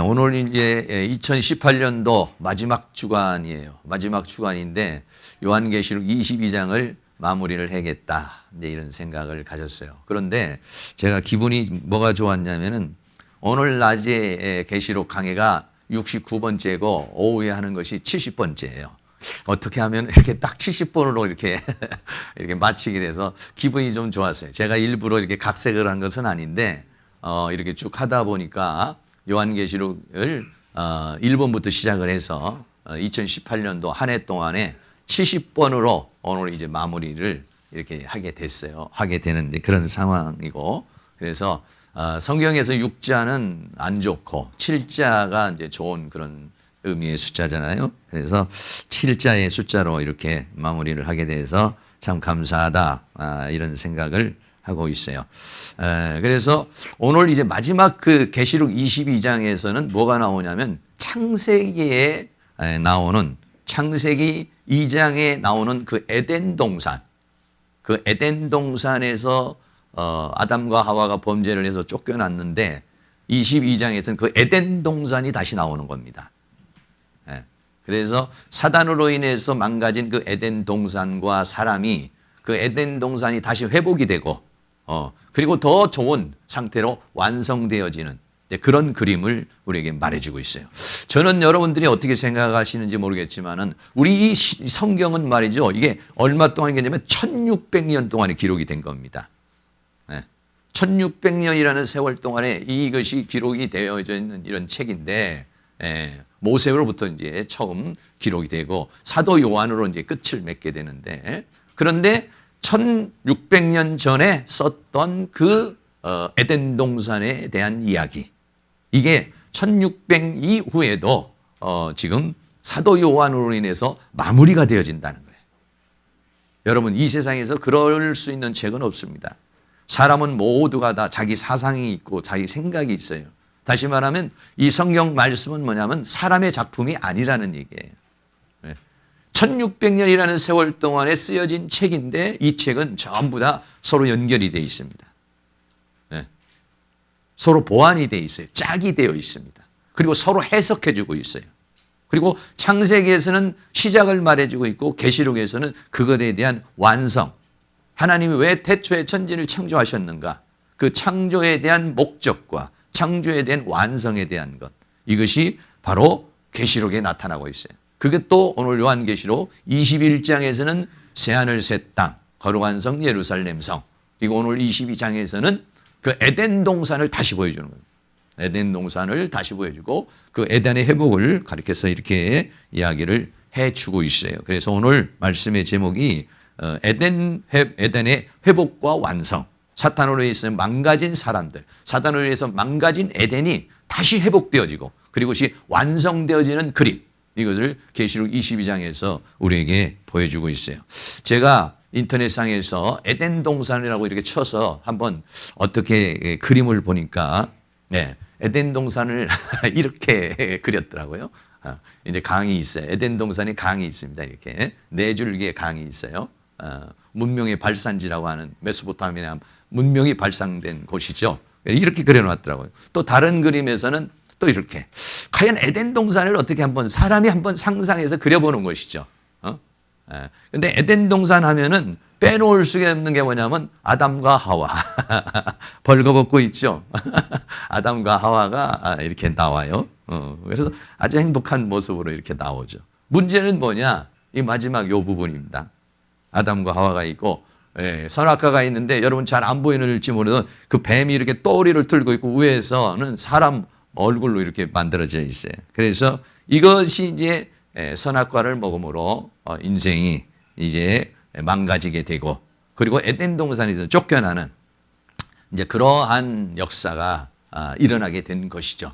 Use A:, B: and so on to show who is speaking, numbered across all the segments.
A: 오늘 이제 2018년도 마지막 주간이에요. 마지막 주간인데 요한계시록 22장을 마무리를 해야겠다. 이제 이런 생각을 가졌어요. 그런데 제가 기분이 뭐가 좋았냐면은 오늘 낮에 계시록 강해가 69번째고 오후에 하는 것이 70번째예요. 어떻게 하면 이렇게 딱 70번으로 이렇게 이렇게 마치게 돼서 기분이 좀 좋았어요. 제가 일부러 이렇게 각색을 한 것은 아닌데 이렇게 쭉 하다 보니까 요한계시록을 1번부터 시작을 해서 2018년도 한 해 동안에 70번으로 오늘 이제 마무리를 이렇게 하게 됐어요. 하게 되는 그런 상황이고, 그래서 성경에서 6자는 안 좋고 7자가 이제 좋은 그런 의미의 숫자잖아요. 그래서 7자의 숫자로 이렇게 마무리를 하게 돼서 참 감사하다, 이런 생각을 하고 있어요. 그래서 오늘 이제 마지막 그 계시록 22장에서는 뭐가 나오냐면 창세기에 나오는, 창세기 2장에 나오는 그 에덴 동산, 그 에덴 동산에서 아담과 하와가 범죄를 해서 쫓겨났는데 22장에서는 그 에덴 동산이 다시 나오는 겁니다. 그래서 사단으로 인해서 망가진 그 에덴 동산과 사람이, 그 에덴 동산이 다시 회복이 되고 그리고 더 좋은 상태로 완성되어지는 그런 그림을 우리에게 말해주고 있어요. 저는 여러분들이 어떻게 생각하시는지 모르겠지만은 우리 이 성경은 말이죠, 이게 얼마 동안이냐면 1600년 동안에 기록이 된 겁니다. 1600년이라는 세월 동안에 이것이 기록이 되어져 있는 이런 책인데, 모세로부터 이제 처음 기록이 되고 사도 요한으로 이제 끝을 맺게 되는데, 그런데 1600년 전에 썼던 그 에덴 동산에 대한 이야기, 이게 1600 이후에도 지금 사도 요한으로 인해서 마무리가 되어진다는 거예요. 여러분, 이 세상에서 그럴 수 있는 책은 없습니다. 사람은 모두가 다 자기 사상이 있고 자기 생각이 있어요. 다시 말하면 이 성경 말씀은 뭐냐면 사람의 작품이 아니라는 얘기예요. 1600년이라는 세월 동안에 쓰여진 책인데 이 책은 전부 다 서로 연결이 되어 있습니다. 서로 보완이 되어 있어요. 짝이 되어 있습니다. 그리고 서로 해석해주고 있어요. 그리고 창세기에서는 시작을 말해주고 있고 계시록에서는 그것에 대한 완성, 하나님이 왜 태초에 천지를 창조하셨는가, 그 창조에 대한 목적과 창조에 대한 완성에 대한 것, 이것이 바로 계시록에 나타나고 있어요. 그게 또 오늘 요한계시록 21장에서는 새하늘 새 땅, 거룩한 성 예루살렘 성, 그리고 오늘 22장에서는 그 에덴 동산을 다시 보여주는 거예요. 에덴 동산을 다시 보여주고 그 에덴의 회복을 가리켜서 이렇게 이야기를 해주고 있어요. 그래서 오늘 말씀의 제목이 에덴의 회복과 완성, 사탄으로 인해서 망가진 사람들, 사탄으로 인해서 망가진 에덴이 다시 회복되어지고 그리고 그것이 완성되어지는 그림, 이것을 계시록 22장에서 우리에게 보여주고 있어요. 제가 인터넷상에서 에덴 동산이라고 이렇게 쳐서 한번 어떻게 그림을 보니까 에덴 동산을 이렇게 그렸더라고요. 이제 강이 있어요. 에덴 동산에 강이 있습니다. 이렇게 4줄기의 강이 있어요. 문명의 발산지라고 하는 메소포타미아 문명이 발상된 곳이죠. 이렇게 그려놨더라고요. 또 다른 그림에서는 또 이렇게, 과연 에덴 동산을 어떻게 한번 사람이 한번 상상해서 그려보는 것이죠. 근데 에덴 동산 하면은 빼놓을 수 없는 게 뭐냐면 아담과 하와 벌거벗고 있죠. 아담과 하와가 이렇게 나와요. 그래서 아주 행복한 모습으로 이렇게 나오죠. 문제는 뭐냐? 이 마지막 요 부분입니다. 아담과 하와가 있고 선악과가 있는데 여러분 잘 안 보이는지 모르는 그 뱀이 이렇게 또리를 들고 있고 위에서는 사람 얼굴로 이렇게 만들어져 있어요. 그래서 이것이 이제 선악과를 먹음으로 인생이 이제 망가지게 되고, 그리고 에덴 동산에서 쫓겨나는 이제 그러한 역사가 일어나게 된 것이죠.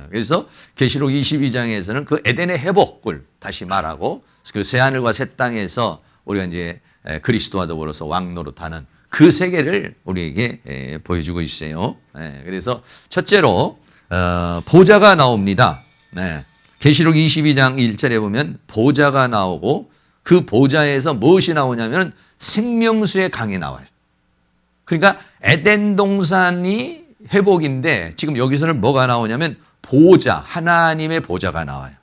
A: 그래서 계시록 22장에서는 그 에덴의 회복을 다시 말하고 그 새하늘과 새 땅에서 우리가 이제 그리스도와 더불어서 왕노릇하는 그 세계를 우리에게 보여주고 있어요. 그래서 첫째로 보좌가 나옵니다. 계시록 22장 1절에 보면 보좌가 나오고 그 보좌에서 무엇이 나오냐면 생명수의 강이 나와요. 그러니까 에덴 동산이 회복인데 지금 여기서는 뭐가 나오냐면 보좌, 하나님의 보좌가 나와요.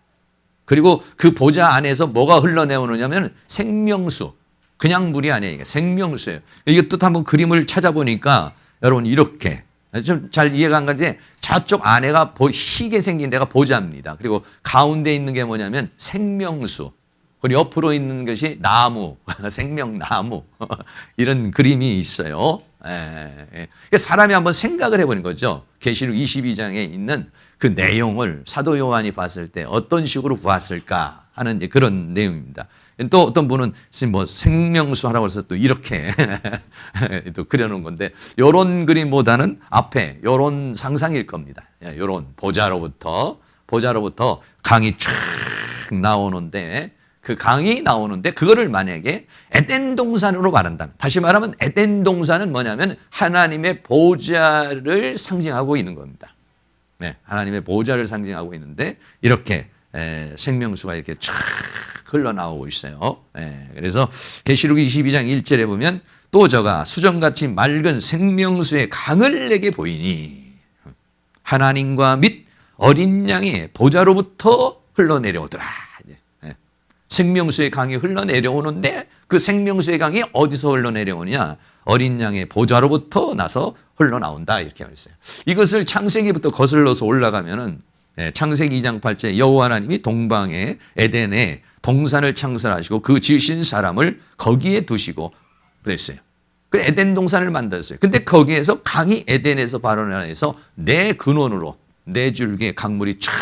A: 그리고 그 보좌 안에서 뭐가 흘러내오느냐면 생명수, 그냥 물이 아니에요. 생명수예요. 이게 또 한번 그림을 찾아보니까 여러분 이렇게 좀 잘 이해가 안 가는데 저쪽 안에가 희게 생긴 데가 보좌입니다. 그리고 가운데 있는 게 뭐냐면 생명수. 그리고 옆으로 있는 것이 나무, 생명나무 이런 그림이 있어요. 사람이 한번 생각을 해보는 거죠. 계시록 22장에 있는 그 내용을 사도 요한이 봤을 때 어떤 식으로 보았을까 하는 이제 그런 내용입니다. 또 어떤 분은 뭐 생명수 하라고 해서 또 이렇게 또 그려놓은 건데 이런 그림보다는 앞에 이런 상상일 겁니다. 이런 보좌로부터 강이 쫙 나오는데 그 강이 나오는데 그거를 만약에 에덴 동산으로 말한다면 다시 말하면 에덴 동산은 뭐냐면 하나님의 보좌를 상징하고 있는 겁니다. 네, 하나님의 보좌를 상징하고 있는데 이렇게 생명수가 이렇게 쫙 흘러나오고 있어요. 그래서 계시록 22장 1절에 보면 또 저가 수정같이 맑은 생명수의 강을 내게 보이니 하나님과 및 어린 양의 보좌로부터 흘러내려오더라. 생명수의 강이 흘러내려오는데 그 생명수의 강이 어디서 흘러내려오느냐? 어린 양의 보좌로부터 나서 흘러나온다 이렇게 말했어요. 이것을 창세기부터 거슬러서 올라가면은 창세기 2장 8절에 여호와 하나님이 동방에 에덴에 동산을 창설하시고 그 지으신 사람을 거기에 두시고 그랬어요. 그 에덴 동산을 만들었어요. 근데 거기에서 강이 에덴에서 발원해서 네 근원으로 네 줄기의 강물이 쫙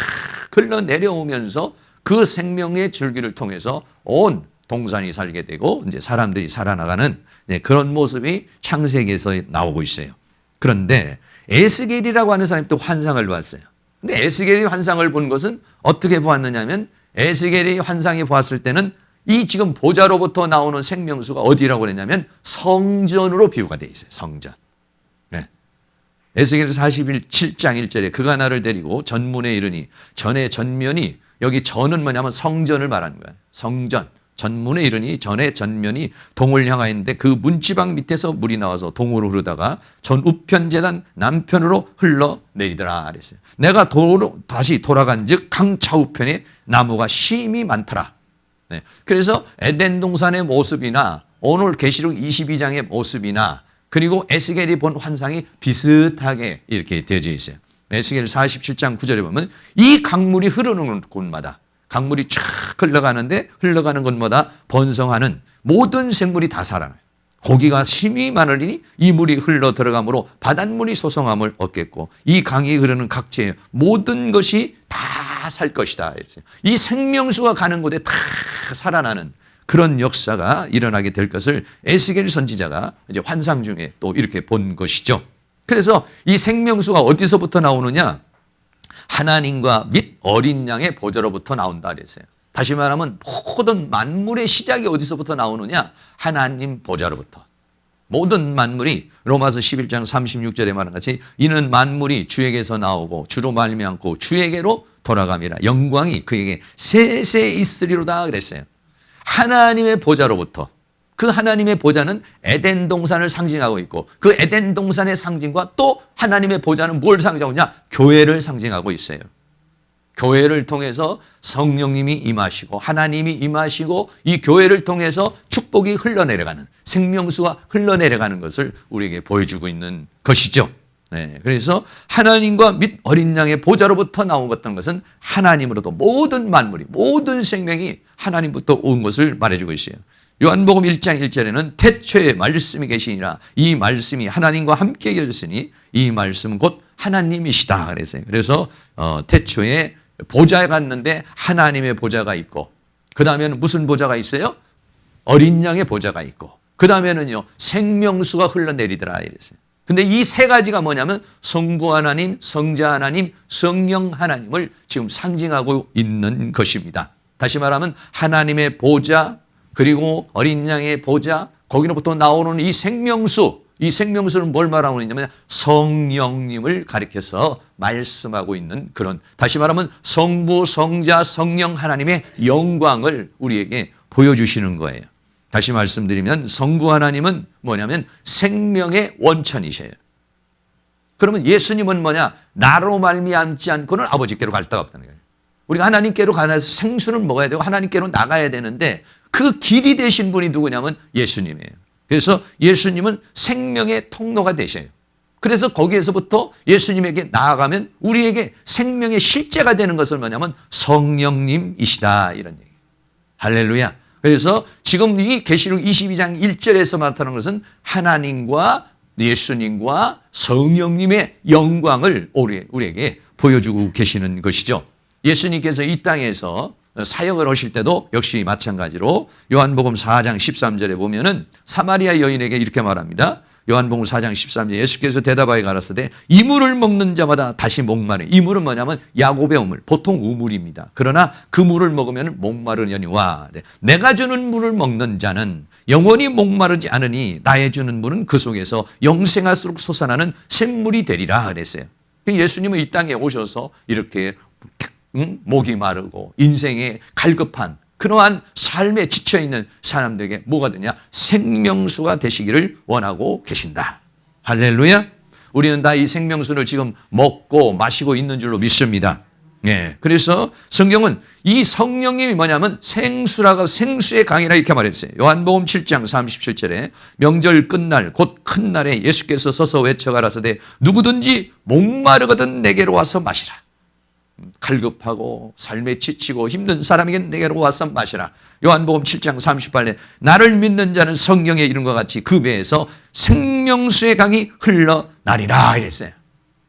A: 흘러내려오면서 그 생명의 줄기를 통해서 온 동산이 살게 되고 이제 사람들이 살아나가는 그런 모습이 창세기에서 나오고 있어요. 그런데 에스겔이라고 하는 사람이 또 환상을 봤어요. 근데 에스겔이 환상을 본 것은 어떻게 보았느냐 하면 에스겔이 환상이 보았을 때는 이 지금 보좌로부터 나오는 생명수가 어디라고 그랬냐면 성전으로 비유가 되어 있어요. 성전. 에스겔 47장 1절에 그가 나를 데리고 전문에 이르니 전의 전면이 여기 전은 뭐냐면 성전을 말하는 거예요. 성전. 전문에 이르니 전의 전면이 동을 향하였는데 그 문지방 밑에서 물이 나와서 동으로 흐르다가 전 우편 제단 남편으로 흘러내리더라 그랬어요. 내가 다시 돌아간 즉 강 좌우편에 나무가 심이 많더라. 그래서 에덴 동산의 모습이나 오늘 계시록 22장의 모습이나 그리고 에스겔이 본 환상이 비슷하게 이렇게 되어져 있어요. 에스겔 47장 9절에 보면 이 강물이 흐르는 곳마다 강물이 쫙 흘러가는데 흘러가는 곳마다 번성하는 모든 생물이 다 살아나요. 고기가 심이 많으니 이 물이 흘러 들어가므로 바닷물이 소성함을 얻겠고 이 강이 흐르는 각지의 모든 것이 다 살 것이다. 이 생명수가 가는 곳에 다 살아나는 그런 역사가 일어나게 될 것을 에스겔 선지자가 이제 환상 중에 또 이렇게 본 것이죠. 그래서 이 생명수가 어디서부터 나오느냐? 하나님과 및 어린 양의 보좌로부터 나온다 그랬어요. 다시 말하면 모든 만물의 시작이 어디서부터 나오느냐? 하나님 보좌로부터. 모든 만물이 로마서 11장 36절에 말한 같이 이는 만물이 주에게서 나오고 주로 말미암고 주에게로 돌아감이라 영광이 그에게 세세 있으리로다 그랬어요. 하나님의 보좌로부터. 그 하나님의 보좌는 에덴 동산을 상징하고 있고 그 에덴 동산의 상징과 또 하나님의 보좌는 뭘 상징하고 있냐? 교회를 상징하고 있어요. 교회를 통해서 성령님이 임하시고 하나님이 임하시고 이 교회를 통해서 축복이 흘러내려가는 생명수가 흘러내려가는 것을 우리에게 보여주고 있는 것이죠. 그래서 하나님과 및 어린 양의 보좌로부터 나오었던 것은 하나님으로부터 모든 만물이 모든 생명이 하나님부터 온 것을 말해주고 있어요. 요한복음 1장 1절에는 태초에 말씀이 계시니라 이 말씀이 하나님과 함께 계셨으니 이 말씀은 곧 하나님이시다 그랬어요. 그래서 태초에 보좌에 갔는데 하나님의 보좌가 있고 그 다음에는 무슨 보좌가 있어요? 어린 양의 보좌가 있고 그 다음에는요 생명수가 흘러내리더라 이랬어요. 근데 이 세 가지가 뭐냐면 성부 하나님, 성자 하나님, 성령 하나님을 지금 상징하고 있는 것입니다. 다시 말하면 하나님의 보좌 그리고 어린 양의 보좌 거기로부터 나오는 이 생명수 이 생명수는 뭘 말하고 있냐면 성령님을 가리켜서 말씀하고 있는 그런 다시 말하면 성부, 성자, 성령 하나님의 영광을 우리에게 보여주시는 거예요. 다시 말씀드리면 성부 하나님은 뭐냐면 생명의 원천이셔요. 그러면 예수님은 뭐냐? 나로 말미암지 않고는 아버지께로 갈 데가 없다는 거예요. 우리가 하나님께로 가서 생수를 먹어야 되고 하나님께로 나가야 되는데 그 길이 되신 분이 누구냐면 예수님이에요. 그래서 예수님은 생명의 통로가 되셔요. 그래서 거기에서부터 예수님에게 나아가면 우리에게 생명의 실제가 되는 것을 뭐냐면 성령님이시다 이런 얘기예요. 할렐루야. 그래서 지금 이 계시록 22장 1절에서 나타나는 것은 하나님과 예수님과 성령님의 영광을 우리에게 보여주고 계시는 것이죠. 예수님께서 이 땅에서 사역을 하실 때도 역시 마찬가지로 요한복음 4장 13절에 보면은 사마리아 여인에게 이렇게 말합니다. 요한복음 4장 13절 예수께서 대답하여 가라사대 이 물을 먹는 자마다 다시 목마르. 이 물은 뭐냐면 야곱의 우물, 보통 우물입니다. 그러나 그 물을 먹으면 목마르려니와 내가 주는 물을 먹는 자는 영원히 목마르지 않으니 나의 주는 물은 그 속에서 영생할수록 솟아나는 샘물이 되리라 그랬어요. 예수님은 이 땅에 오셔서 이렇게 목이 마르고 인생에 갈급한 그러한 삶에 지쳐있는 사람들에게 뭐가 되냐? 생명수가 되시기를 원하고 계신다. 할렐루야. 우리는 다 이 생명수를 지금 먹고 마시고 있는 줄로 믿습니다. 예. 그래서 성경은 이 성령님이 뭐냐면 생수라고 생수의 강이라 이렇게 말했어요. 요한복음 7장 37절에 명절 끝날 곧 큰 날에 예수께서 서서 외쳐가라사대 누구든지 목마르거든 내게로 와서 마시라. 갈급하고 삶에 지치고 힘든 사람에게 내게로 와서 마시라. 요한복음 7장 38절에 나를 믿는 자는 성경에 이른과 같이 그 배에서 생명수의 강이 흘러나리라 이랬어요.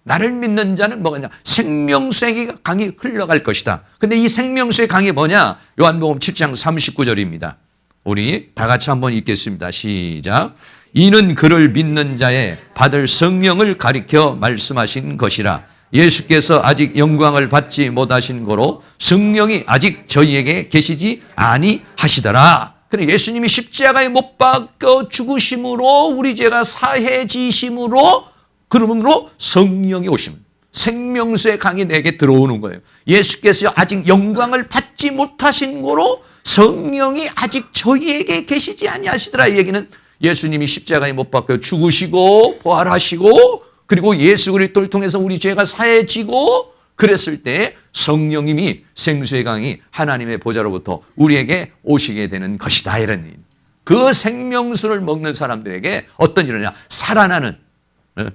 A: 나를 믿는 자는 뭐냐? 생명수의 강이 흘러갈 것이다. 근데 이 생명수의 강이 뭐냐? 요한복음 7장 39절입니다. 우리 다 같이 한번 읽겠습니다. 시작. 이는 그를 믿는 자의 받을 성령을 가리켜 말씀하신 것이라. 예수께서 아직 영광을 받지 못하신 거로 성령이 아직 저희에게 계시지 아니하시더라. 그런데 예수님이 십자가에 못 박혀 죽으심으로 우리 죄가 사해지심으로 그러므로 성령이 오시면 생명수의 강이 내게 들어오는 거예요. 예수께서 아직 영광을 받지 못하신 거로 성령이 아직 저희에게 계시지 아니하시더라. 이 얘기는 예수님이 십자가에 못 박혀 죽으시고 부활하시고 그리고 예수 그리스도를 통해서 우리 죄가 사해지고 그랬을 때 성령님이 생수의 강이 하나님의 보좌로부터 우리에게 오시게 되는 것이다. 이런 일. 그 생명수를 먹는 사람들에게 어떤 일이냐? 살아나는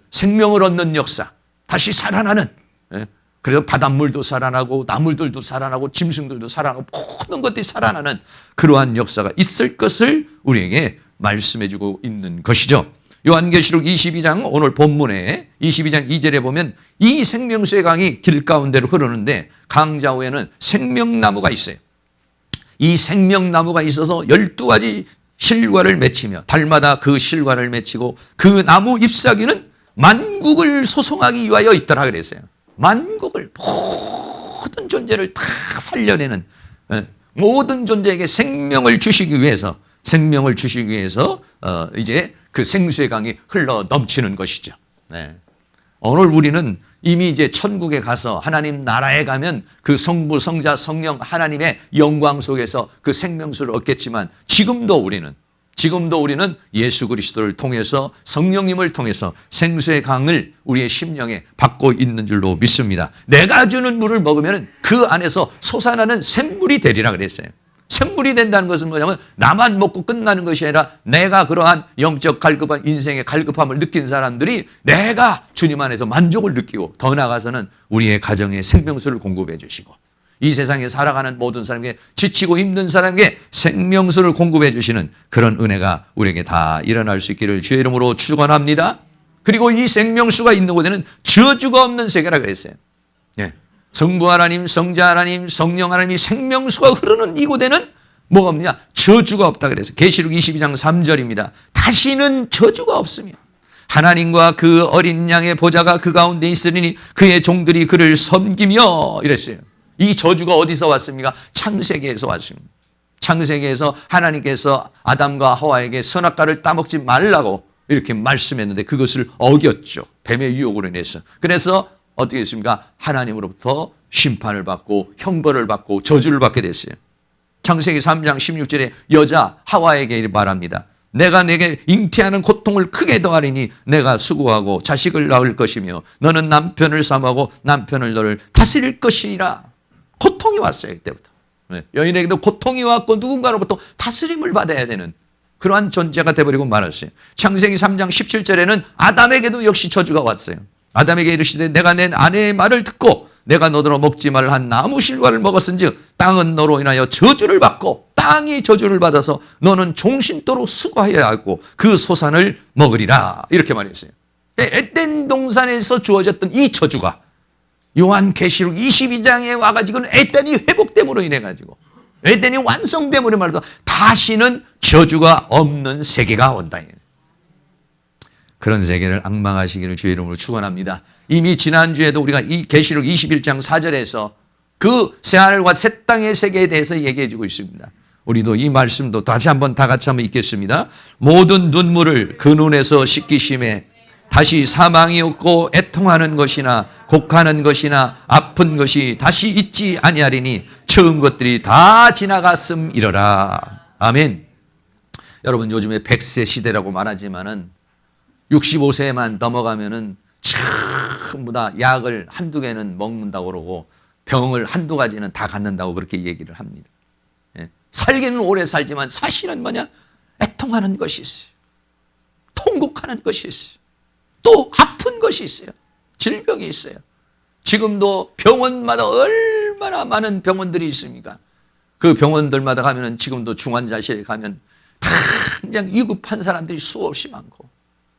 A: 생명을 얻는 역사. 다시 살아나는. 그래서 바닷물도 살아나고 나물들도 살아나고 짐승들도 살아나고 모든 것들이 살아나는 그러한 역사가 있을 것을 우리에게 말씀해주고 있는 것이죠. 요한계시록 22장 오늘 본문에 22장 2절에 보면 이 생명수의 강이 길 가운데로 흐르는데 강좌우에는 생명나무가 있어요. 이 생명나무가 있어서 12가지 실과를 맺히며 달마다 그 실과를 맺히고 그 나무 잎사귀는 만국을 소송하기 위하여 있더라 그랬어요. 만국을 모든 존재를 다 살려내는 모든 존재에게 생명을 주시기 위해서 이제 그 생수의 강이 흘러 넘치는 것이죠. 네. 오늘 우리는 이미 이제 천국에 가서 하나님 나라에 가면 그 성부, 성자, 성령 하나님의 영광 속에서 그 생명수를 얻겠지만 지금도 우리는 예수 그리스도를 통해서 성령님을 통해서 생수의 강을 우리의 심령에 받고 있는 줄로 믿습니다. 내가 주는 물을 먹으면 그 안에서 솟아나는 샘물이 되리라 그랬어요. 샘물이 된다는 것은 뭐냐면 나만 먹고 끝나는 것이 아니라 내가 그러한 영적 갈급한 인생의 갈급함을 느낀 사람들이 내가 주님 안에서 만족을 느끼고 더 나아가서는 우리의 가정에 생명수를 공급해 주시고 이 세상에 살아가는 모든 사람에게 지치고 힘든 사람에게 생명수를 공급해 주시는 그런 은혜가 우리에게 다 일어날 수 있기를 주의 이름으로 축원합니다. 그리고 이 생명수가 있는 곳에는 저주가 없는 세계라 그랬어요. 예. 성부 하나님, 성자 하나님, 성령 하나님이 생명수가 흐르는 이곳에는 뭐가 없냐? 저주가 없다 그래서 계시록 22장 3절입니다. 다시는 저주가 없으며 하나님과 그 어린 양의 보좌가 그 가운데 있으리니 그의 종들이 그를 섬기며 이랬어요. 이 저주가 어디서 왔습니까? 창세기에서 왔습니다. 창세기에서 하나님께서 아담과 하와에게 선악과를 따먹지 말라고 이렇게 말씀했는데 그것을 어겼죠. 뱀의 유혹으로 인해서. 그래서 어떻게 했습니까? 하나님으로부터 심판을 받고 형벌을 받고 저주를 받게 됐어요. 창세기 3장 16절에 여자 하와에게 말합니다. 내가 내게 잉태하는 고통을 크게 더하리니 내가 수고하고 자식을 낳을 것이며 너는 남편을 삼하고 남편을 너를 다스릴 것이라. 고통이 왔어요. 그때부터. 여인에게도 고통이 왔고 누군가로부터 다스림을 받아야 되는 그러한 존재가 되어버리고 말았어요. 창세기 3장 17절에는 아담에게도 역시 저주가 왔어요. 아담에게 이르시되 내가 내 아내의 말을 듣고 내가 너더러 먹지 말라 한 나무 실과를 먹었은즉 땅은 너로 인하여 저주를 받고 땅이 저주를 받아서 너는 종신토록 수고하여야 하고 그 소산을 먹으리라. 이렇게 말했어요. 에덴 동산에서 주어졌던 이 저주가 요한계시록 22장에 와가지고는 에덴이 회복됨으로 인해가지고 에덴이 완성됨으로 말해서 다시는 저주가 없는 세계가 온다. 그런 세계를 앙망하시기를 주의 이름으로 축원합니다. 이미 지난주에도 우리가 이 계시록 21장 4절에서 그 새하늘과 새 땅의 세계에 대해서 얘기해 주고 있습니다. 우리도 이 말씀도 다시 한번 다 같이 한번 읽겠습니다. 모든 눈물을 그 눈에서 씻기심에 다시 사망이 없고 애통하는 것이나 곡하는 것이나 아픈 것이 다시 있지 아니하리니 처음 것들이 다 지나갔음이러라. 아멘. 여러분 요즘에 100세 시대라고 말하지만은 65세만 넘어가면은 전부 다 약을 한두 개는 먹는다고 그러고 병을 한두 가지는 다 갖는다고 그렇게 얘기를 합니다. 살기는 오래 살지만 사실은 뭐냐? 애통하는 것이 있어요. 통곡하는 것이 있어요. 또 아픈 것이 있어요. 질병이 있어요. 지금도 병원마다 얼마나 많은 병원들이 있습니까? 그 병원들마다 가면은 지금도 중환자실에 가면 당장 위급한 사람들이 수없이 많고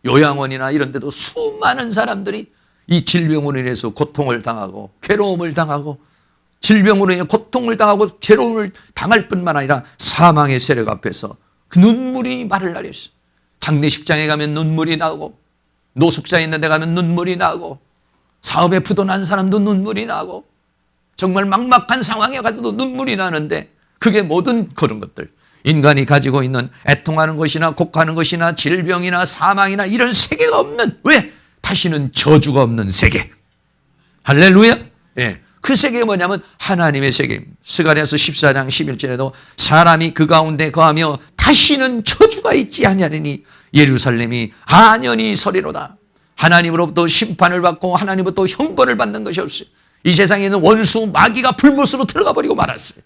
A: 요양원이나 이런 데도 수많은 사람들이 이 질병으로 인해서 고통을 당하고 괴로움을 당하고 질병으로 인해 고통을 당하고 괴로움을 당할 뿐만 아니라 사망의 세력 앞에서 그 눈물이 말을 날렸어요. 장례식장에 가면 눈물이 나고 노숙자에 있는 데 가면 눈물이 나고 사업에 부도난 사람도 눈물이 나고 정말 막막한 상황에 가서도 눈물이 나는데 그게 모든 그런 것들 인간이 가지고 있는 애통하는 것이나 곡하는 것이나 질병이나 사망이나 이런 세계가 없는 왜? 다시는 저주가 없는 세계. 할렐루야. 예. 그 세계가 뭐냐면 하나님의 세계입니다. 스가랴서 14장 11절에도 사람이 그 가운데 거하며 다시는 저주가 있지 아니하리니 예루살렘이 안연히 서리로다. 하나님으로부터 심판을 받고 하나님으로부터 형벌을 받는 것이 없어요. 이 세상에 있는 원수 마귀가 불못으로 들어가 버리고 말았어요.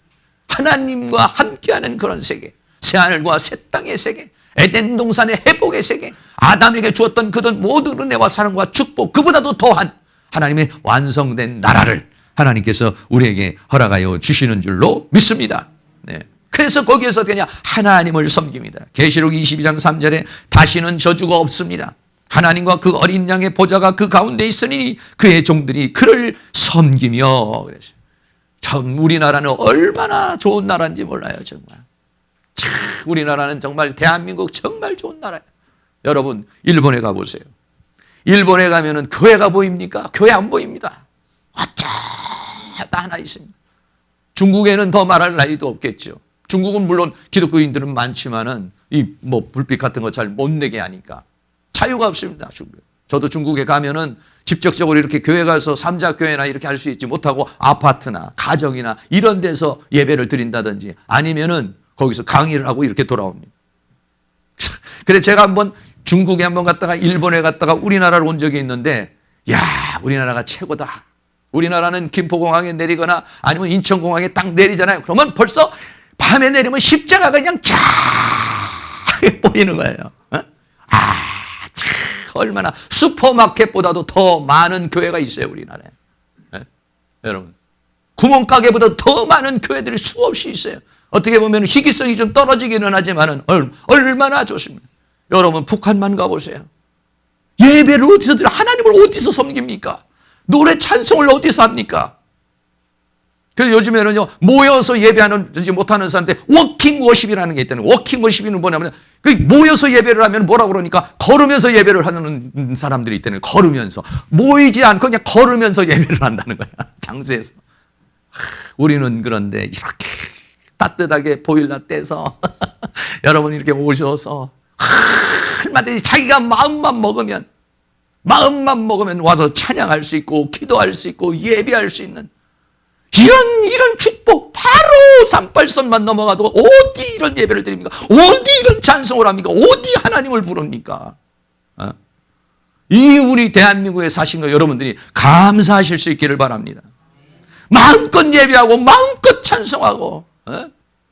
A: 하나님과 함께하는 그런 세계, 새하늘과 새 땅의 세계, 에덴 동산의 회복의 세계, 아담에게 주었던 그런 모든 은혜와 사랑과 축복, 그보다도 더한 하나님의 완성된 나라를 하나님께서 우리에게 허락하여 주시는 줄로 믿습니다. 네. 그래서 거기에서 그냥 하나님을 섬깁니다. 계시록 22장 3절에 다시는 저주가 없습니다. 하나님과 그 어린 양의 보좌가 그 가운데 있으니 그의 종들이 그를 섬기며 그랬어요. 참 우리나라는 얼마나 좋은 나라인지 몰라요. 정말 참 우리나라는 정말 대한민국 정말 좋은 나라예요. 여러분 일본에 가보세요. 일본에 가면은 교회가 보입니까? 교회 안 보입니다. 어쩌다 하나 있습니다. 중국에는 더 말할 나위도 없겠죠. 중국은 물론 기독교인들은 많지만은 이 뭐 불빛 같은 거 잘 못 내게 하니까 자유가 없습니다. 중국. 저도 중국에 가면은 직접적으로 이렇게 교회 가서 삼자교회나 이렇게 할 수 있지 못하고 아파트나 가정이나 이런 데서 예배를 드린다든지 아니면은 거기서 강의를 하고 이렇게 돌아옵니다. 그래서 제가 한번 중국에 한번 갔다가 일본에 갔다가 우리나라로 온 적이 있는데 야 우리나라가 최고다. 우리나라는 김포공항에 내리거나 아니면 인천공항에 딱 내리잖아요. 그러면 벌써 밤에 내리면 십자가가 그냥 쫙 보이는 거예요. 참 얼마나 슈퍼마켓보다도 더 많은 교회가 있어요. 우리나라에. 네? 여러분 구멍가게보다 더 많은 교회들이 수없이 있어요. 어떻게 보면 희귀성이 좀 떨어지기는 하지만 얼마나 좋습니다. 여러분 북한만 가보세요. 예배를 어디서 드려? 하나님을 어디서 섬깁니까? 노래 찬송을 어디서 합니까? 그래서 요즘에는요, 모여서 예배하는, 못하는 사람한테 워킹 워십이라는 게 있다는 거예요. 워킹 워십은 뭐냐면, 그 모여서 예배를 하면 뭐라고 그러니까, 걸으면서 예배를 하는 사람들이 있다는 거예요. 걸으면서. 모이지 않고 그냥 걸으면서 예배를 한다는 거야. 장소에서. 우리는 그런데 이렇게 따뜻하게 보일러 떼서, 여러분 이렇게 오셔서, 얼마든지 자기가 마음만 먹으면 와서 찬양할 수 있고, 기도할 수 있고, 예배할 수 있는 이런 축복, 바로 38선만 넘어가도 어디 이런 예배를 드립니까? 어디 이런 찬송을 합니까? 어디 하나님을 부릅니까? 이 우리 대한민국에 사신 거 여러분들이 감사하실 수 있기를 바랍니다. 마음껏 예배하고 마음껏 찬송하고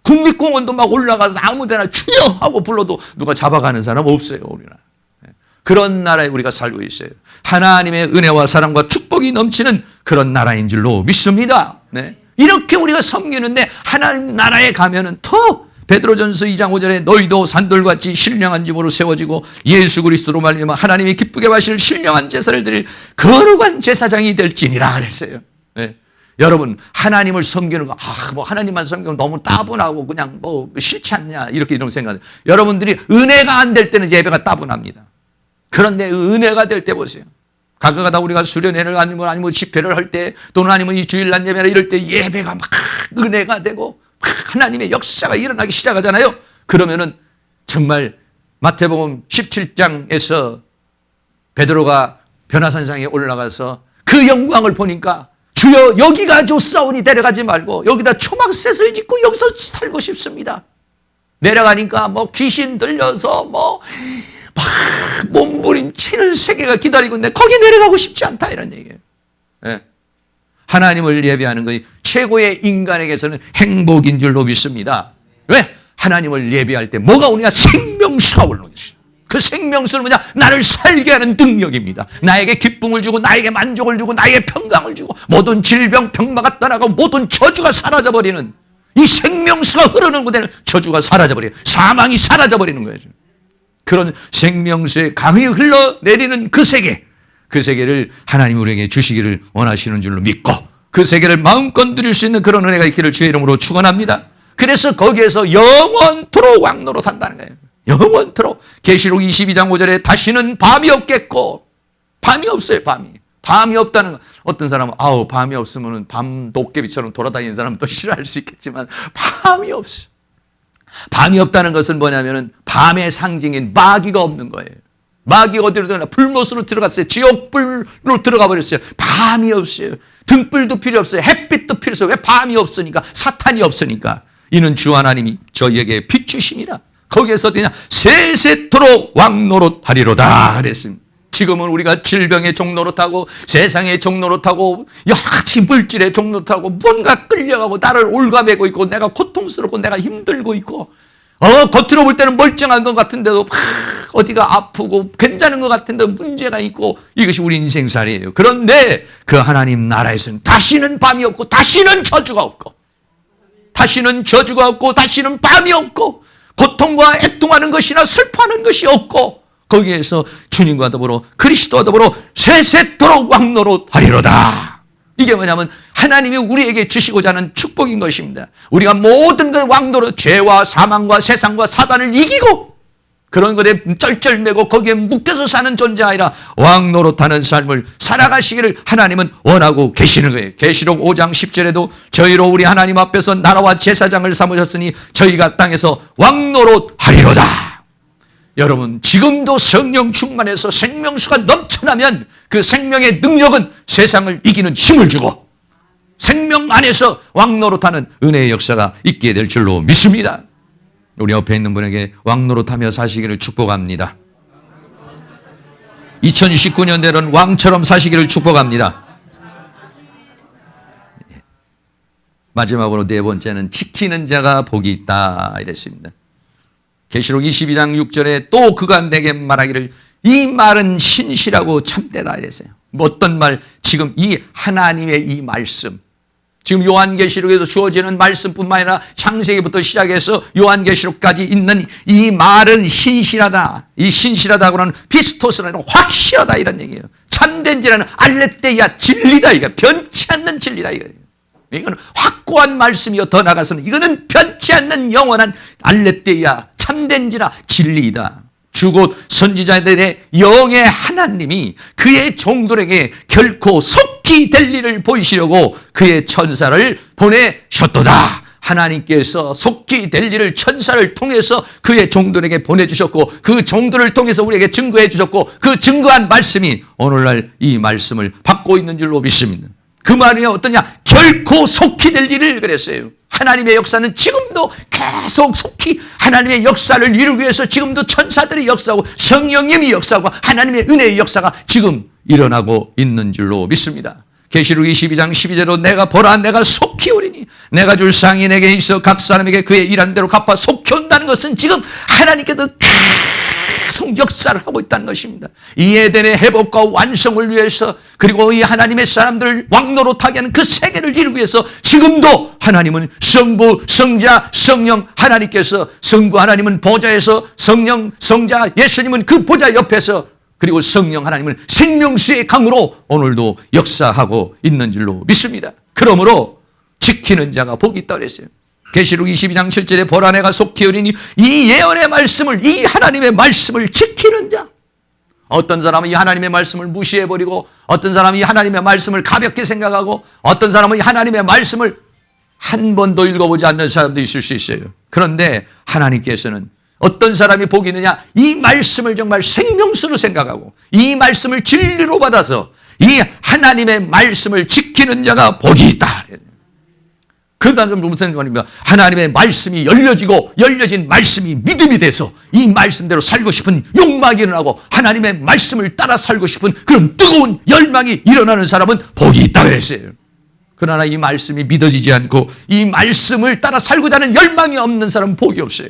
A: 국립공원도 막 올라가서 아무데나 주여 하고 불러도 누가 잡아가는 사람 없어요. 우리나라. 그런 나라에 우리가 살고 있어요. 하나님의 은혜와 사랑과 축복이 넘치는 그런 나라인 줄로 믿습니다. 이렇게 우리가 섬기는데 하나님 나라에 가면은 더 베드로전서 2장 5절에 너희도 산돌같이 신령한 집으로 세워지고 예수 그리스도로 말미암아 하나님이 기쁘게 하실 신령한 제사를 드릴 거룩한 제사장이 될지니라 그랬어요. 여러분 하나님을 섬기는 거 뭐 하나님만 섬기면 너무 따분하고 그냥 뭐 싫지 않냐 이런 생각. 여러분들이 은혜가 안 될 때는 예배가 따분합니다. 그런데 은혜가 될 때 보세요. 가끔가다 우리가 수련회를 아니면 집회를 할 때 또는 아니면 이 주일날 예배나 이럴 때 예배가 막 은혜가 되고 하나님의 역사가 일어나기 시작하잖아요. 그러면은 정말 마태복음 17장에서 베드로가 변화산상에 올라가서 그 영광을 보니까 주여 여기가 좋사오니 데려가지 말고 여기다 초막셋을 짓고 여기서 살고 싶습니다. 내려가니까 뭐 귀신 들려서 뭐 막 몸부림치는 세계가 기다리고 있는데 거기 내려가고 싶지 않다 이런 얘기예요. 하나님을 예배하는 것이 최고의 인간에게서는 행복인 줄로 믿습니다. 왜? 하나님을 예배할 때 뭐가 오느냐? 생명수가 오르는 것이죠. 그 생명수는 뭐냐? 나를 살게 하는 능력입니다. 나에게 기쁨을 주고 나에게 만족을 주고 나에게 평강을 주고 모든 질병 병마가 떠나고 모든 저주가 사라져버리는 이 생명수가 흐르는 곳에는 저주가 사라져버려요. 사망이 사라져버리는 거예요. 그런 생명수의 강이 흘러내리는 그 세계를 하나님 우리에게 주시기를 원하시는 줄로 믿고 그 세계를 마음껏 누릴 수 있는 그런 은혜가 있기를 주의 이름으로 축원합니다. 그래서 거기에서 영원토록 왕노릇한다는 거예요. 영원토록. 계시록 22장 5절에 다시는 밤이 없겠고 밤이 없어요. 밤이 없다는 거. 어떤 사람은 밤이 없으면 밤 도깨비처럼 돌아다니는 사람은 또 싫어할 수 있겠지만 밤이 없어. 밤이 없다는 것은 뭐냐면은 밤의 상징인 마귀가 없는 거예요. 마귀가 어디로 들어가나? 불못으로 들어갔어요. 지옥불로 들어가 버렸어요. 밤이 없어요. 등불도 필요 없어요. 햇빛도 필요 없어요. 왜? 밤이 없으니까. 사탄이 없으니까. 이는 주 하나님이 저희에게 비추심이라. 거기에서 어디냐? 세세토록 왕노릇하리로다 그랬습니다. 지금은 우리가 질병의 종노릇하고 세상의 종노릇하고 여러 가지 물질의 종노릇하고 뭔가 끌려가고 나를 올가매고 있고 내가 고통스럽고 내가 힘들고 있고 겉으로 볼 때는 멀쩡한 것 같은데도 어디가 아프고 괜찮은 것 같은데 문제가 있고 이것이 우리 인생살이에요. 그런데 그 하나님 나라에서는 다시는 밤이 없고 다시는 저주가 없고 다시는 밤이 없고 고통과 애통하는 것이나 슬퍼하는 것이 없고 거기에서 주님과 더불어 그리스도와 더불어 세세토록 왕노릇하리로다. 이게 뭐냐면 하나님이 우리에게 주시고자 하는 축복인 것입니다. 우리가 모든 그 왕노릇, 죄와 사망과 세상과 사단을 이기고 그런 것에 쩔쩔매고 거기에 묶여서 사는 존재가 아니라 왕노릇하는 삶을 살아가시기를 하나님은 원하고 계시는 거예요. 계시록 5장 10절에도 저희로 우리 하나님 앞에서 나라와 제사장을 삼으셨으니 저희가 땅에서 왕노릇하리로다. 여러분 지금도 성령 충만해서 생명수가 넘쳐나면 그 생명의 능력은 세상을 이기는 힘을 주고 생명 안에서 왕노릇하는 은혜의 역사가 있게 될 줄로 믿습니다. 우리 옆에 있는 분에게 왕노릇하며 사시기를 축복합니다. 2019년대로는 왕처럼 사시기를 축복합니다. 마지막으로 네 번째는 지키는 자가 복이 있다 이랬습니다. 계시록 22장 6절에 또 그가 내게 말하기를 이 말은 신실하고 참되다 이랬어요. 어떤 말? 지금 이 하나님의 이 말씀, 지금 요한계시록에서 주어지는 말씀뿐만 아니라 창세기부터 시작해서 요한계시록까지 있는 이 말은 신실하다. 이 신실하다고는 피스토스라는 확실하다 이런 얘기예요. 참된지라는 알레테이아 진리다 이거 변치 않는 진리다 이거. 이거는 확고한 말씀이요. 더 나아가서는 이거는 변치 않는 영원한 알레테이아 참된지라 진리이다. 주곧 선지자들의 영의 하나님이 그의 종들에게 결코 속히 될 일을 보이시려고 그의 천사를 보내셨도다. 하나님께서 속히 될 일을 천사를 통해서 그의 종들에게 보내주셨고 그 종들을 통해서 우리에게 증거해 주셨고 그 증거한 말씀이 오늘날 이 말씀을 받고 있는 줄로 믿습니다. 그 말이 어떠냐? 결코 속히 될 일을 그랬어요. 하나님의 역사는 지금도 계속 속히 하나님의 역사를 이루기 위해서 지금도 천사들이 역사하고 성령님이 역사하고 하나님의 은혜의 역사가 지금 일어나고 있는 줄로 믿습니다. 계시록 22장 12절로 내가 보라 내가 속히 오리니 내가 줄 상이 내게 있어 각 사람에게 그의 일한 대로 갚아 속히 온다는 것은 지금 하나님께서 계속 역사를 하고 있다는 것입니다. 이 에덴의 회복과 완성을 위해서 그리고 이 하나님의 사람들을 왕노릇하게 하는 그 세계를 이루기 위해서 지금도 하나님은 성부, 성자, 성령 하나님께서 성부 하나님은 보좌에서 성령, 성자 예수님은 그 보좌 옆에서 그리고 성령 하나님은 생명수의 강으로 오늘도 역사하고 있는 줄로 믿습니다. 그러므로 지키는 자가 복이 있다고 그랬어요. 계시록 22장 7절에 보라 내가 속히 오리니 이 예언의 말씀을 이 하나님의 말씀을 지키는 자. 어떤 사람은 이 하나님의 말씀을 무시해버리고 어떤 사람은 이 하나님의 말씀을 가볍게 생각하고 어떤 사람은 이 하나님의 말씀을 한 번도 읽어보지 않는 사람도 있을 수 있어요. 그런데 하나님께서는 어떤 사람이 복이 있느냐? 이 말씀을 정말 생명수로 생각하고 이 말씀을 진리로 받아서 이 하나님의 말씀을 지키는 자가 복이 있다. 그 다음에 무슨 말입니까? 하나님의 말씀이 열려진 말씀이 믿음이 돼서 이 말씀대로 살고 싶은 욕망이 일어나고 하나님의 말씀을 따라 살고 싶은 그런 뜨거운 열망이 일어나는 사람은 복이 있다 그랬어요. 그러나 이 말씀이 믿어지지 않고 이 말씀을 따라 살고자 하는 열망이 없는 사람은 복이 없어요.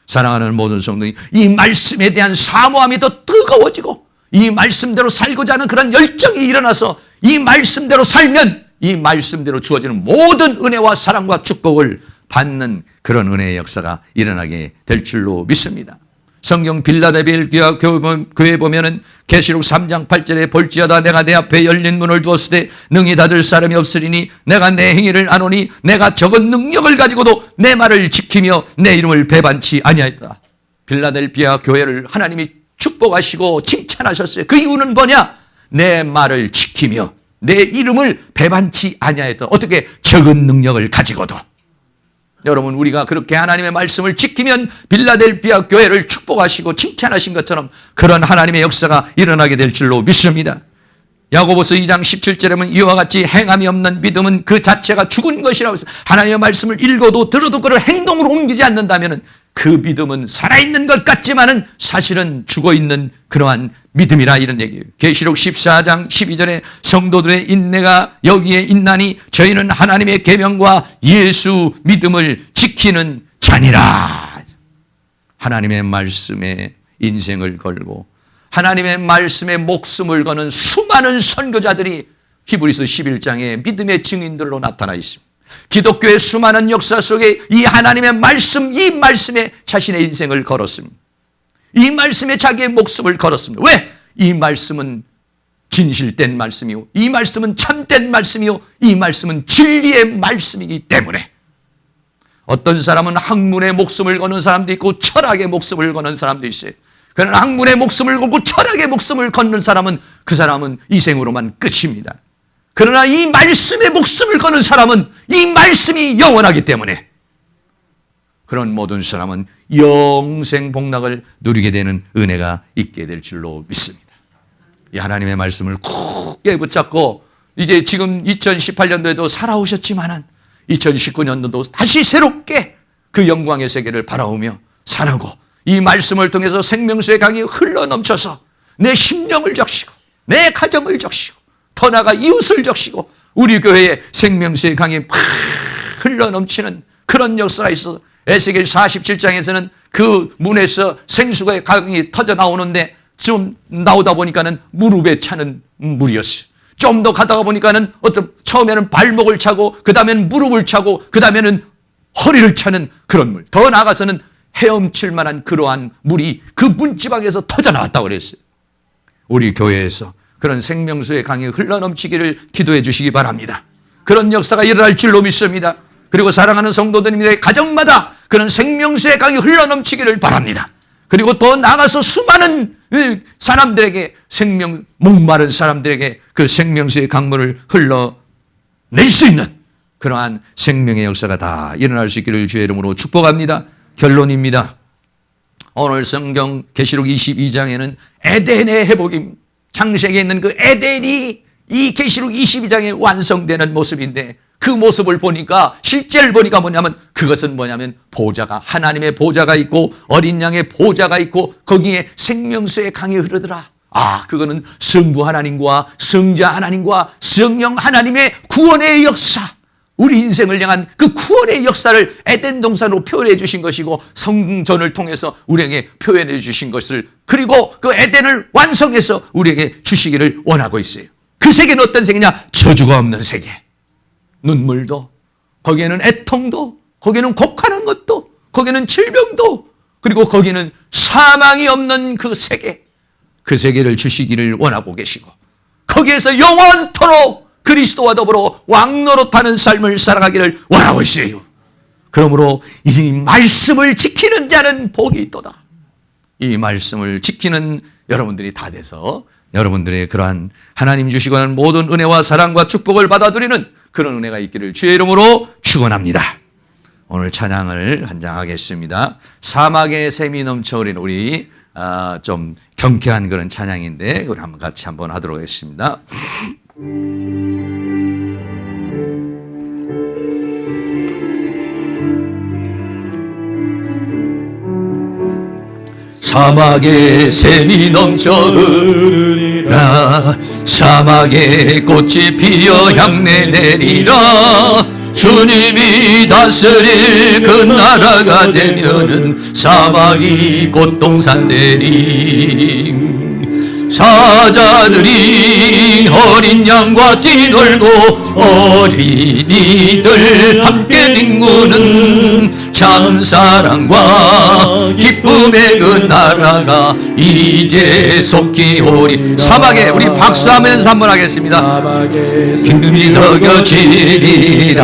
A: 사랑하는 모든 성도님, 이 말씀에 대한 사모함이 더 뜨거워지고 이 말씀대로 살고자 하는 그런 열정이 일어나서 이 말씀대로 살면 이 말씀대로 주어지는 모든 은혜와 사랑과 축복을 받는 그런 은혜의 역사가 일어나게 될 줄로 믿습니다. 성경 빌라델비아 교회 보면은 계시록 3장 8절에 볼지어다 내가 내 앞에 열린 문을 두었을 때 능히 닫을 사람이 없으리니 내가 내 행위를 아노니 내가 적은 능력을 가지고도 내 말을 지키며 내 이름을 배반치 아니하였다. 빌라델비아 교회를 하나님이 축복하시고 칭찬하셨어요. 그 이유는 뭐냐? 내 말을 지키며 내 이름을 배반치 아니하였다. 어떻게? 적은 능력을 가지고도. 여러분 우리가 그렇게 하나님의 말씀을 지키면 빌라델비아 교회를 축복하시고 칭찬하신 것처럼 그런 하나님의 역사가 일어나게 될 줄로 믿습니다. 야고보서 2장 17절에 보면 이와 같이 행함이 없는 믿음은 그 자체가 죽은 것이라고 해서 하나님의 말씀을 읽어도 들어도 그걸 행동으로 옮기지 않는다면 그 믿음은 살아있는 것 같지만은 사실은 죽어있는 그러한 믿음이라 이런 얘기예요. 계시록 14장 12절에 성도들의 인내가 여기에 있나니 저희는 하나님의 계명과 예수 믿음을 지키는 자니라. 하나님의 말씀에 인생을 걸고 하나님의 말씀에 목숨을 거는 수많은 선교자들이 히브리서 11장에 믿음의 증인들로 나타나 있습니다. 기독교의 수많은 역사 속에 이 하나님의 말씀, 이 말씀에 자신의 인생을 걸었습니다. 이 말씀에 자기의 목숨을 걸었습니다. 왜? 이 말씀은 진실된 말씀이요, 이 말씀은 참된 말씀이요, 이 말씀은 진리의 말씀이기 때문에. 어떤 사람은 학문에 목숨을 거는 사람도 있고 철학에 목숨을 거는 사람도 있어요. 그러나 학문에 목숨을 걸고 철학에 목숨을 거는 사람은 그 사람은 이 생으로만 끝입니다. 그러나 이 말씀에 목숨을 거는 사람은 이 말씀이 영원하기 때문에 그런 모든 사람은 영생 복락을 누리게 되는 은혜가 있게 될 줄로 믿습니다. 이 하나님의 말씀을 굳게 붙잡고 이제 지금 2018년도에도 살아오셨지만은 2019년도도 다시 새롭게 그 영광의 세계를 바라보며 살아고 이 말씀을 통해서 생명수의 강이 흘러넘쳐서 내 심령을 적시고 내 가정을 적시고 더 나아가 이웃을 적시고 우리 교회에 생명수의 강이 팍 흘러넘치는 그런 역사가 있어서 에스겔 47장에서는 그 문에서 생수의 강이 터져 나오는데 좀 나오다 보니까는 무릎에 차는 물이었어요. 좀 더 가다가 보니까는 처음에는 발목을 차고 그 다음에는 무릎을 차고 그 다음에는 허리를 차는 그런 물. 더 나아가서는 헤엄칠 만한 그러한 물이 그 문지방에서 터져 나왔다고 그랬어요. 우리 교회에서 그런 생명수의 강이 흘러넘치기를 기도해 주시기 바랍니다. 그런 역사가 일어날 줄로 믿습니다. 그리고 사랑하는 성도들의 가정마다 그런 생명수의 강이 흘러넘치기를 바랍니다. 그리고 더 나아가서 수많은 사람들에게 목마른 사람들에게 그 생명수의 강물을 흘러낼 수 있는 그러한 생명의 역사가 다 일어날 수 있기를 주의 이름으로 축복합니다. 결론입니다. 오늘 성경 계시록 22장에는 에덴의 회복입니다. 창세기에 있는 그 에덴이 이 계시록 22장에 완성되는 모습인데 그 모습을 보니까, 실제를 보니까 그것은 뭐냐면 보좌가, 하나님의 보좌가 있고 어린 양의 보좌가 있고 거기에 생명수의 강이 흐르더라. 그거는 성부 하나님과 성자 하나님과 성령 하나님의 구원의 역사, 우리 인생을 향한 그 구원의 역사를 에덴 동산으로 표현해 주신 것이고, 성전을 통해서 우리에게 표현해 주신 것을, 그리고 그 에덴을 완성해서 우리에게 주시기를 원하고 있어요. 그 세계는 어떤 세계냐? 저주가 없는 세계. 눈물도, 거기에는 애통도, 거기에는 곡하는 것도, 거기에는 질병도, 그리고 거기는 사망이 없는 그 세계, 그 세계를 주시기를 원하고 계시고, 거기에서 영원토록 그리스도와 더불어 왕노릇하는 삶을 살아가기를 원하고 있어요. 그러므로 이 말씀을 지키는 자는 복이 있도다. 이 말씀을 지키는 여러분들이 다 돼서 여러분들의 그러한 하나님 주시고 하는 모든 은혜와 사랑과 축복을 받아들이는 그런 은혜가 있기를 주의 이름으로 축원합니다. 오늘 찬양을 한 장 하겠습니다. 사막의 샘이 넘쳐 흐르는, 우리 좀 경쾌한 그런 찬양인데 우리 한번 같이 한번 하도록 하겠습니다. 사막에 샘이 넘쳐 흐르리라. 사막에 꽃이 피어 향내 내리라. 주님이 다스릴 그 나라가 되면은 사막이 곧 동산 되리. 사자들이 어린 양과 뛰놀고 어린이들 함께 뒹구는 참사랑과 기쁨의 그 나라가 이제 속히 오리. 사막에, 우리 박수하면서 한번 하겠습니다. 긴금이 더겨지리라.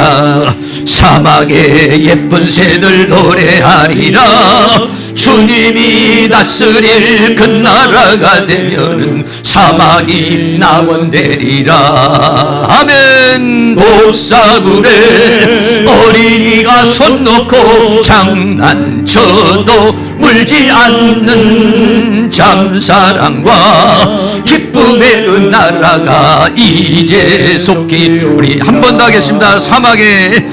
A: 사막에 예쁜 새들 노래하리라. 주님이 다스릴 그 나라가 되면은 사막이 낙원되리라. 아멘. 도사굴에 어린이가 손 놓고 장난쳐도 물지 않는 참사랑과 기쁨의 그 나라가 이제 속히, 우리 한 번 더 하겠습니다. 사막에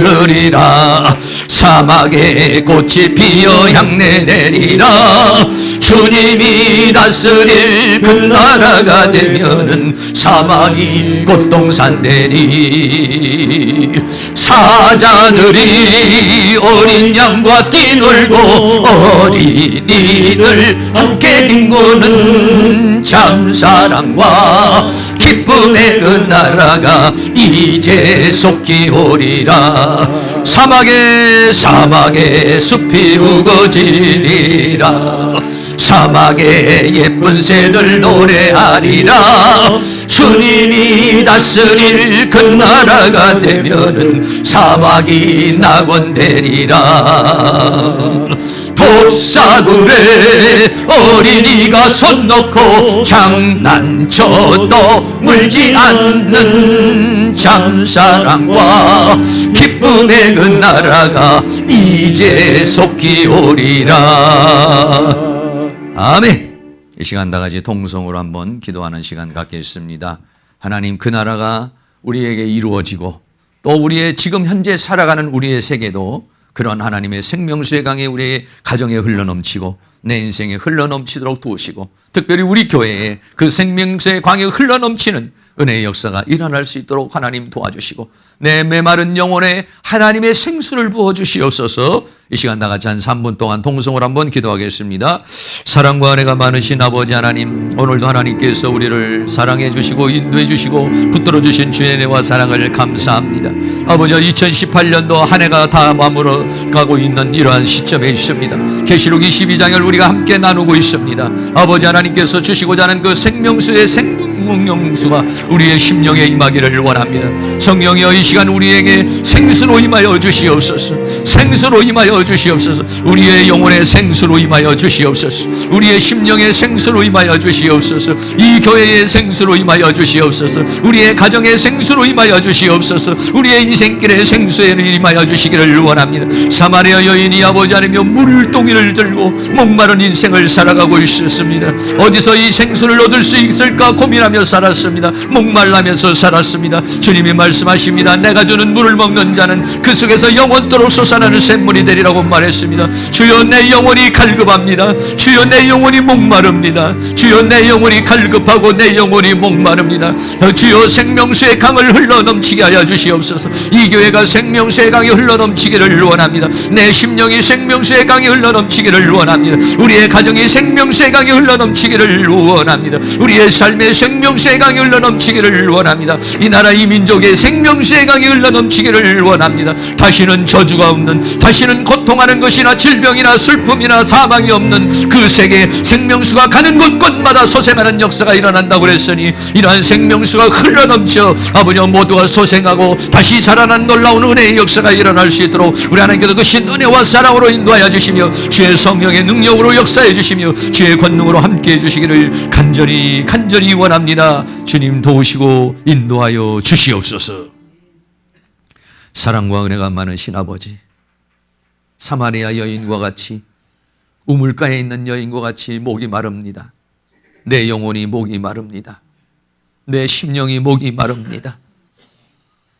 A: 흐르리라. 사막에 꽃이 피어 향내 내리라. 주님이 다스릴 그 나라가 되면은 사막이 곧 동산 되리. 사자들이 어린 양과 뛰놀고 어린이들 함께 뒹구는 참사랑과 기쁨의 그 나라가 이제 속히 오리라. 사막에 숲이 우거지리라. 사막에 예쁜 새들 노래하리라. 주님이 다스릴 그 나라가 되면은 사막이 낙원되리라. 돛사굴에 어린이가 손 놓고 장난쳐도 물지 않는 참사랑과 기쁨의 그 나라가 이제 속히 오리라. 아멘. 이 시간 다 같이 동성으로 한번 기도하는 시간 갖겠습니다. 하나님, 그 나라가 우리에게 이루어지고 또 우리의 지금 현재 살아가는 우리의 세계도 그런 하나님의 생명수의 강이 우리의 가정에 흘러넘치고 내 인생에 흘러넘치도록 도우시고, 특별히 우리 교회에 그 생명수의 강이 흘러넘치는 은혜의 역사가 일어날 수 있도록 하나님 도와주시고, 내 메마른 영혼에 하나님의 생수를 부어주시옵소서. 이 시간 다 같이 한 3분 동안 동성을 한번 기도하겠습니다. 사랑과 은혜가 많으신 아버지 하나님, 오늘도 하나님께서 우리를 사랑해 주시고 인도해 주시고 붙들어 주신 주의 은혜와 사랑을 감사합니다. 아버지, 2018년도 한 해가 다 마무러 가고 있는 이러한 시점에 있습니다. 계시록 22장을 우리가 함께 나누고 있습니다. 아버지 하나님께서 주시고자 하는 그 생명수의 생명수가 우리의 심령에 임하기를 원합니다. 성령이여, 이 시간 우리에게 생수로 임하여 주시옵소서. 생수로 임하여 주시옵소서. 우리의 영혼의 생수로 임하여 주시옵소서. 우리의 심령의 생수로 임하여 주시옵소서. 이 교회의 생수로 임하여 주시옵소서. 우리의 가정의 생수로 임하여 주시옵소서. 우리의 인생길의 생수에 임하여 주시기를 원합니다. 사마리아 여인이 아버지 하나님여 물동이를 들고 목마른 인생을 살아가고 있었습니다. 어디서 이 생수를 얻을 수 있을까 고민하며 배고파하며 살았습니다. 목말라면서 살았습니다. 주님이 말씀하십니다. 내가 주는 물을 먹는 자는 그 속에서 영원토록 솟아나는 샘물이 되리라고 말했습니다. 주여 내 영혼이 갈급합니다. 주여 내 영혼이 목마릅니다. 주여 내 영혼이 갈급하고 내 영혼이 목마릅니다. 주여 생명수의 강을 흘러넘치게 하여 주시옵소서. 이 교회가 생명수의 강이 흘러넘치기를 원합니다. 내 심령이 생명수의 강이 흘러넘치기를 원합니다. 우리의 가정이 생명수의 강이 흘러넘치기를 원합니다. 우리의 삶에 생명수의 강이 흘러넘치기를 원합니다. 이 나라 이 민족의 생명수의 강이 흘러넘치기를 원합니다. 다시는 저주가 없는, 다시는 고통하는 것이나 질병이나 슬픔이나 사망이 없는 그 세계, 생명수가 가는 곳곳마다 소생하는 역사가 일어난다고 그랬으니 이러한 생명수가 흘러넘쳐 아버지 모두가 소생하고 다시 자라난 놀라운 은혜의 역사가 일어날 수 있도록 우리 하나님께서 그 신은혜와 사랑으로 인도하여 주시며 주의 성령의 능력으로 역사해 주시며 주의 권능으로 함께해 주시기를 간절히 원합니다. 주님 도우시고 인도하여 주시옵소서. 사랑과 은혜가 많으신 아버지, 사마리아 여인과 같이 우물가에 있는 여인과 같이 목이 마릅니다. 내 영혼이 목이 마릅니다. 내 심령이 목이 마릅니다.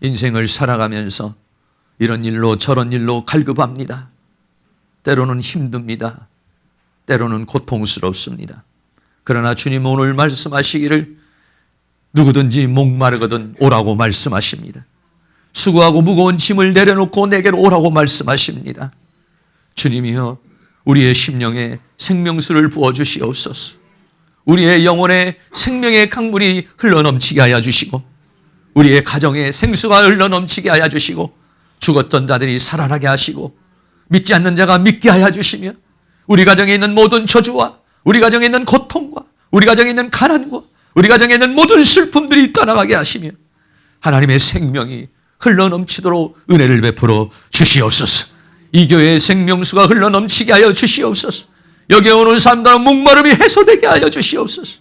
A: 인생을 살아가면서 이런 일로 저런 일로 갈급합니다. 때로는 힘듭니다. 때로는 고통스럽습니다. 그러나 주님 오늘 말씀하시기를 누구든지 목마르거든 오라고 말씀하십니다. 수고하고 무거운 짐을 내려놓고 내게로 오라고 말씀하십니다. 주님이여 우리의 심령에 생명수를 부어주시옵소서. 우리의 영혼에 생명의 강물이 흘러넘치게 하여 주시고 우리의 가정에 생수가 흘러넘치게 하여 주시고 죽었던 자들이 살아나게 하시고 믿지 않는 자가 믿게 하여 주시며 우리 가정에 있는 모든 저주와 우리 가정에 있는 고통과 우리 가정에 있는 가난과 우리 가정에 있는 모든 슬픔들이 떠나가게 하시며 하나님의 생명이 흘러넘치도록 은혜를 베풀어 주시옵소서. 이 교회의 생명수가 흘러넘치게 하여 주시옵소서. 여기에 오는 사람들의 목마름이 해소되게 하여 주시옵소서.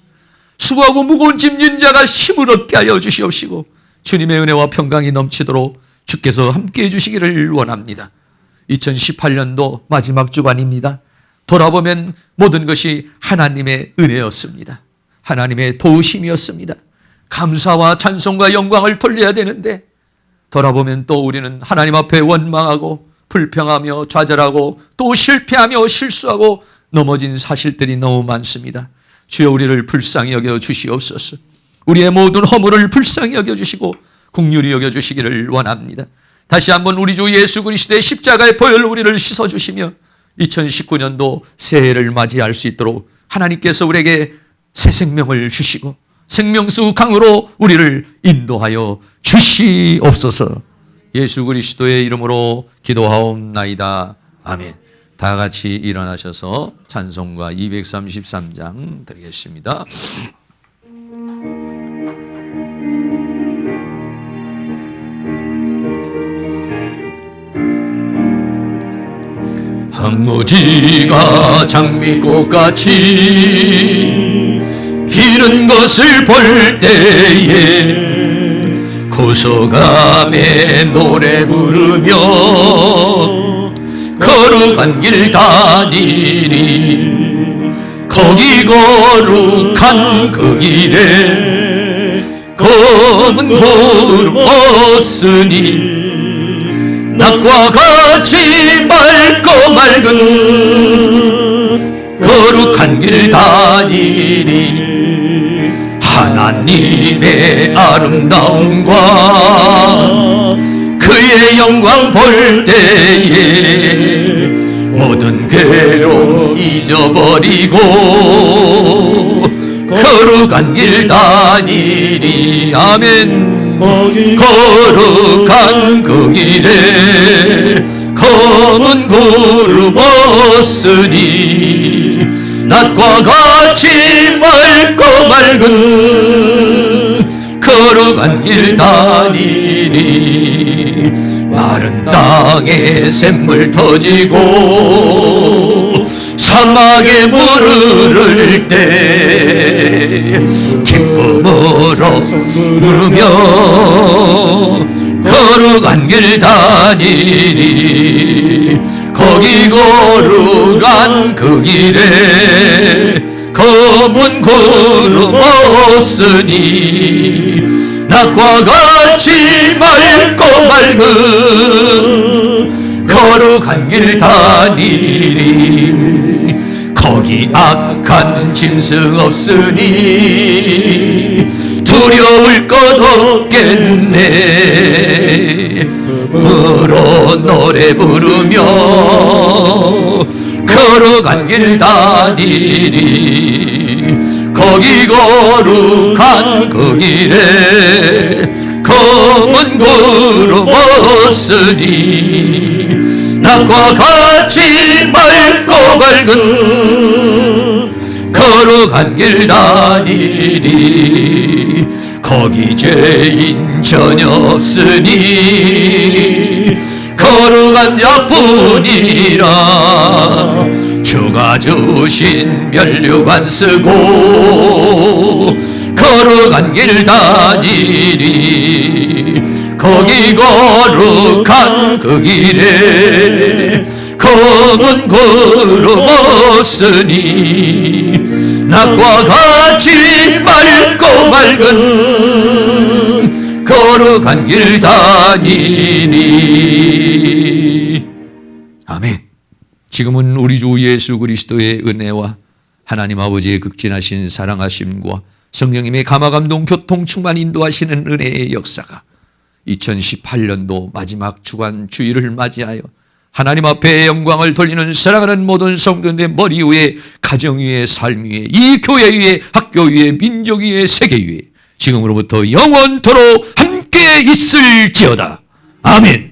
A: 수고하고 무거운 짐진 자가 힘을 얻게 하여 주시옵시고 주님의 은혜와 평강이 넘치도록 주께서 함께해 주시기를 원합니다. 2018년도 마지막 주간입니다. 돌아보면 모든 것이 하나님의 은혜였습니다. 하나님의 도우심이었습니다. 감사와 찬송과 영광을 돌려야 되는데 돌아보면 또 우리는 하나님 앞에 원망하고 불평하며 좌절하고 또 실패하며 실수하고 넘어진 사실들이 너무 많습니다. 주여 우리를 불쌍히 여겨 주시옵소서. 우리의 모든 허물을 불쌍히 여겨 주시고 긍휼히 여겨 주시기를 원합니다. 다시 한번 우리 주 예수 그리스도의 십자가의 보혈로 우리를 씻어 주시며 2019년도 새해를 맞이할 수 있도록 하나님께서 우리에게 새 생명을 주시고 생명수 강으로 우리를 인도하여 주시옵소서. 예수 그리스도의 이름으로 기도하옵나이다. 아멘. 다 같이 일어나셔서 찬송가 233장 드리겠습니다. 황무지가 장미꽃같이 피는 것을 볼 때에 고소감에 노래 부르며 거룩한 길 다니리. 거기 거룩한 그 길에 검은 구름 없으니 낮과 같이 맑고 맑은 거룩한 길 다니리. 하나님의 아름다움과 그의 영광 볼 때에 모든 괴로움 잊어버리고 거룩한 길 다니리. 아멘. 거룩한 그 길에 검은 구름 없으니 낮과 같이 맑고 맑은 거룩한 길 다니리. 마른 땅에 샘물 터지고 사막에 물을 흐를 때 기쁨으로 부르며 거룩한 길 다니리. 거기 거룩한 그 길에 검은 구름 없으니 낮과 같이 맑고 맑은 거룩한 길 다니리 거기 악한 짐승 없으니 두려울 것 없겠네 으로 노래 부르며 거룩한 길 다니리 거기 거룩한 그 길에 검은 구름 없으니 낮과 같이 맑고 밝은 거룩한 길 다니리 거기 죄인 전혀 없으니 거룩한 자뿐이라 주가 주신 면류관 쓰고 거룩한 길 다니리 거기 거룩한 그 길에 검은 구름 없으니 낮과 같이 맑고 맑은 거룩한 길 다니니 아멘. 지금은 우리 주 예수 그리스도의 은혜와 하나님 아버지의 극진하신 사랑하심과 성령님의 감화감동 교통 충만 인도하시는 은혜의 역사가 2018년도 마지막 주간 주일을 맞이하여 하나님 앞에 영광을 돌리는 사랑하는 모든 성도들의 머리 위에 가정 위에 삶 위에 이 교회 위에 학교 위에 민족 위에 세계 위에 지금으로부터 영원토록 함께 있을지어다. 아멘.